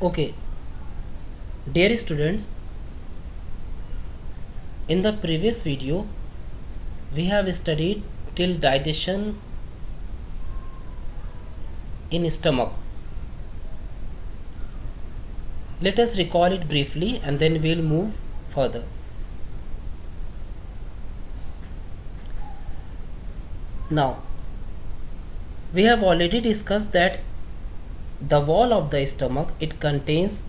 Okay, dear students, in the previous video we have studied till digestion in stomach. Let us recall it briefly and then we'll move further. Now, we have already discussed that the wall of the stomach, it contains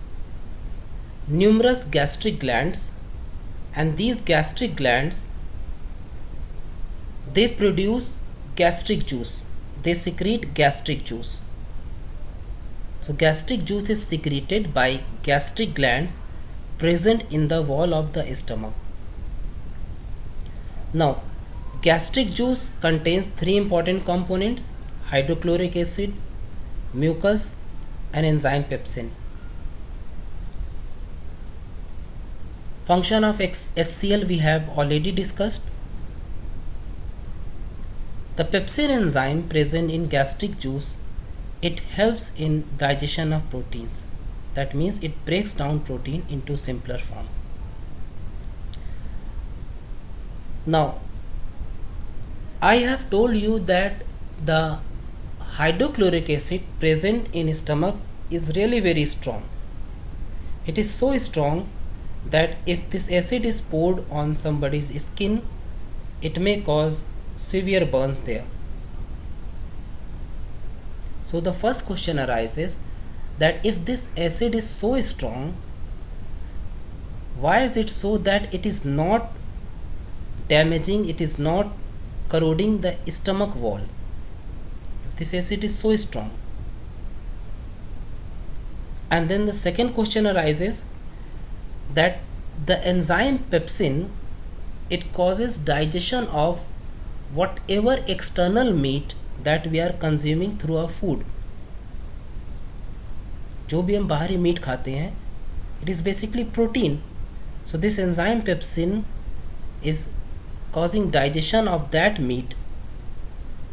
numerous gastric glands, and these gastric glands, they produce gastric juice. They secrete gastric juice. So gastric juice is secreted by gastric glands present in the wall of the stomach. Now, gastric juice contains three important components: hydrochloric acid, mucus, and enzyme pepsin. Function of HCl we have already discussed. The pepsin enzyme present in gastric juice, it helps in digestion of proteins. That means it breaks down protein into simpler form. Now, I have told you that the hydrochloric acid present in stomach is really very strong. It is so strong that if this acid is poured on somebody's skin, it may cause severe burns there. So the first question arises that if this acid is so strong, why is it so that it is not damaging, it is not corroding the stomach wall? If this acid is so strong. And then the second question arises that the enzyme pepsin, it causes digestion of whatever external meat that we are consuming through our food. जो भी हम बाहरी meet खाते हैं, it is basically protein. So this enzyme pepsin is causing digestion of that meat.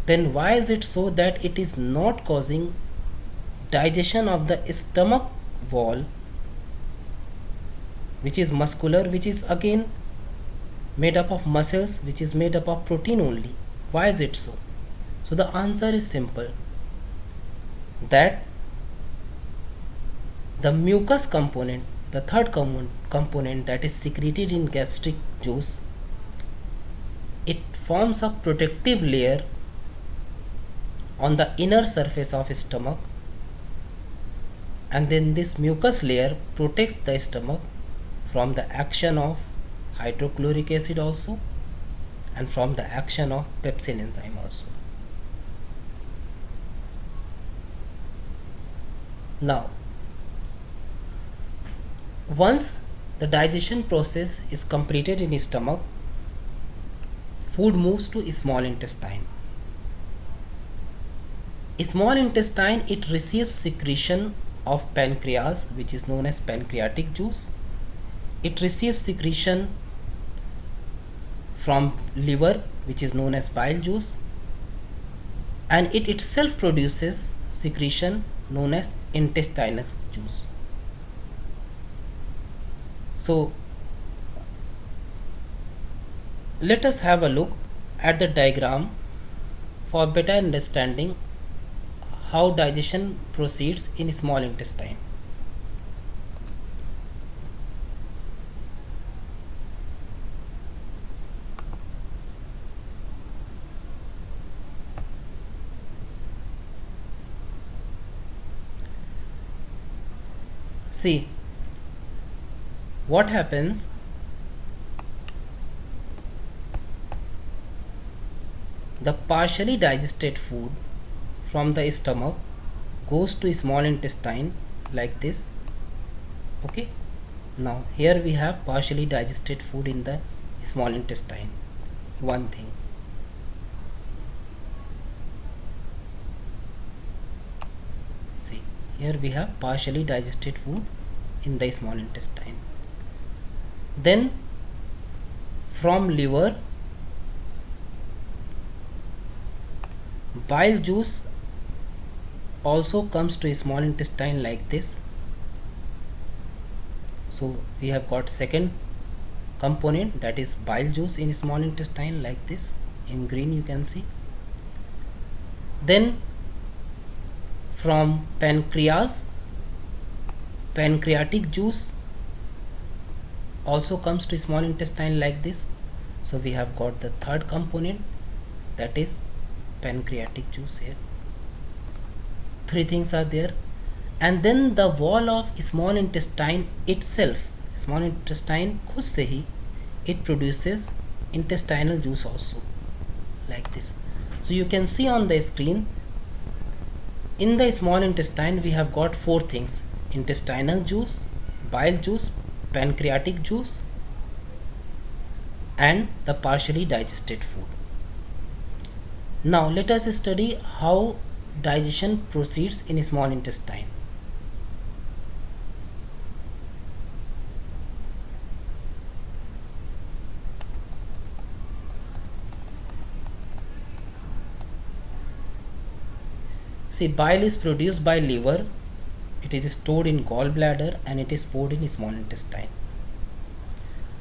Then why is it so that it is not causing digestion of the stomach wall, which is muscular, which is again made up of muscles, which is made up of protein only? Why is it so? So the answer is simple, that the mucus component, the third component that is secreted in gastric juice, it forms a protective layer on the inner surface of stomach, and then this mucus layer protects the stomach from the action of hydrochloric acid also, and from the action of pepsin enzyme also. Now, once the digestion process is completed in stomach, food moves to small intestine. Small intestine, it receives secretion of pancreas, which is known as pancreatic juice. It receives secretion from liver, which is known as bile juice, and it itself produces secretion known as intestinal juice. So let us have a look at the diagram for better understanding how digestion proceeds in small intestine. See what happens. The partially digested food from the stomach goes to small intestine like this. Okay, now here we have partially digested food in the small intestine. One thing, see here we have partially digested food in the small intestine. Then from liver, bile juice also comes to small intestine like this. So we have got second component, that is bile juice in small intestine, like this in green you can see. Then from pancreas, pancreatic juice also comes to small intestine like this. So we have got the third component, that is pancreatic juice here. Three things are there. And then the wall of small intestine itself, small intestine खुद से ही it produces intestinal juice also, like this. So you can see on the screen, in the small intestine we have got four things: intestinal juice, bile juice, pancreatic juice, and the partially digested food. Now let us study how digestion proceeds in small intestine. See, bile is produced by liver, it is stored in gallbladder, and it is poured in small intestine.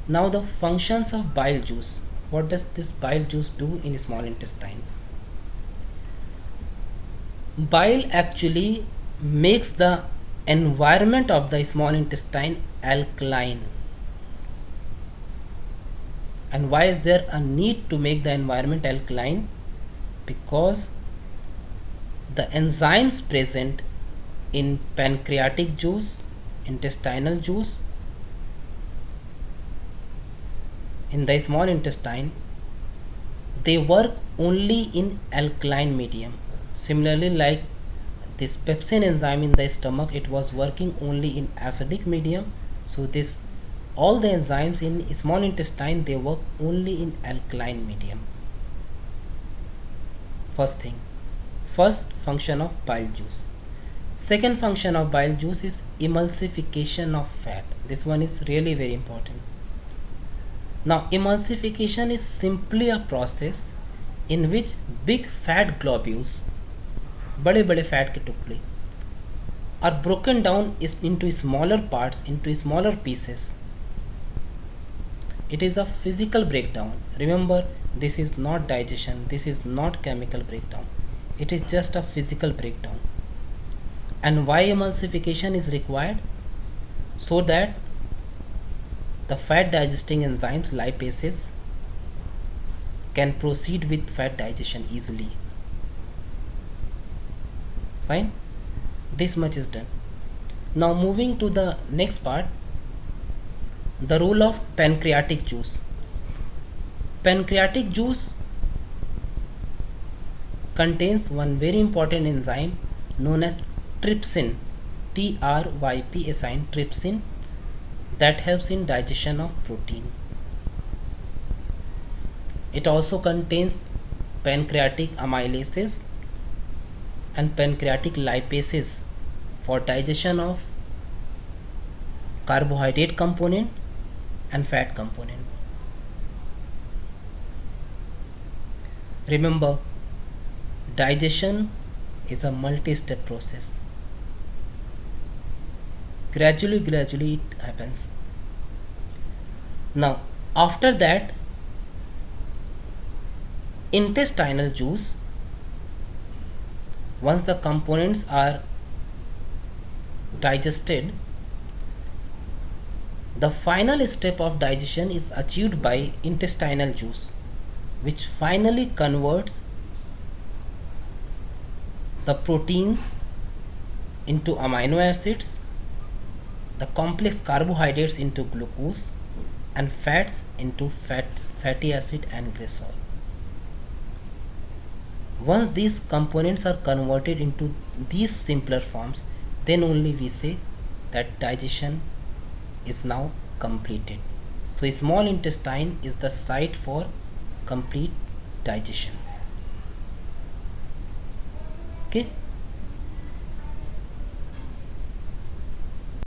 Now the functions of bile juice. What does this bile juice do in small intestine? Bile actually makes the environment of the small intestine alkaline. And why is there a need to make the environment alkaline? Because the enzymes present in pancreatic juice, intestinal juice, in the small intestine, they work only in alkaline medium. Similarly, like this pepsin enzyme in the stomach, it was working only in acidic medium. So this, all the enzymes in small intestine, they work only in alkaline medium. First thing, first function of bile juice. Second function of bile juice is emulsification of fat. This one is really very important. Now emulsification is simply a process in which big fat globules, बड़े बड़े fat के टुकड़े, are broken down into smaller parts, into smaller pieces. It is a physical breakdown. Remember, this is not digestion, this is not chemical breakdown, it is just a physical breakdown. And why emulsification is required? So that the fat digesting enzymes, lipases, can proceed with fat digestion easily. Fine, this much is done. Now moving to the next part, the role of pancreatic juice. Pancreatic juice contains one very important enzyme known as trypsin, trypsin, trypsin, that helps in digestion of protein. It also contains pancreatic amylases and pancreatic lipases for digestion of carbohydrate component and fat component. Remember, digestion is a multi-step process. Gradually it happens. Now after that, intestinal juice, once the components are digested, the final step of digestion is achieved by intestinal juice, which finally converts the protein into amino acids, the complex carbohydrates into glucose, and fats into fatty acid and glycerol. Once these components are converted into these simpler forms, then only we say that digestion is now completed. So small intestine is the site for complete digestion. Okay.